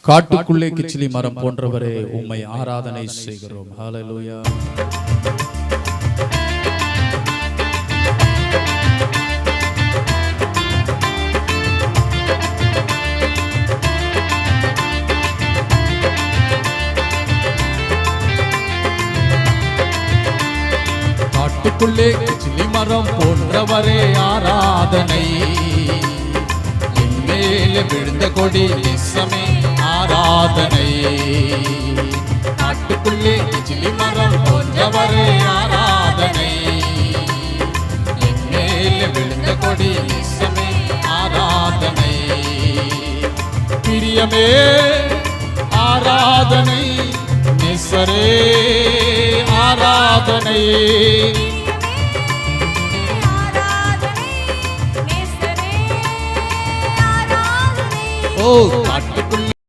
காட்டுக்குள்ளே கிச்சிலி மரம் போன்றவரே உம்மை ஆராதனை செய்கிறோம். ஹல்லேலூயா. காட்டுக்குள்ளே கிச்சிலி மரம் போன்றவரே ஆராதனை, என்மேலே விழுந்த கொடி நேசமே ஆராதனை. காட்டுக்குள்ளே கிச்சிலி மரம் போன்றவரே ஆராதனை, என்மேலே விழுந்த கொடி நேசமே ஆராதனை. பிரியமே ஆராதனை, நேசரே ஆராதனை. ஓ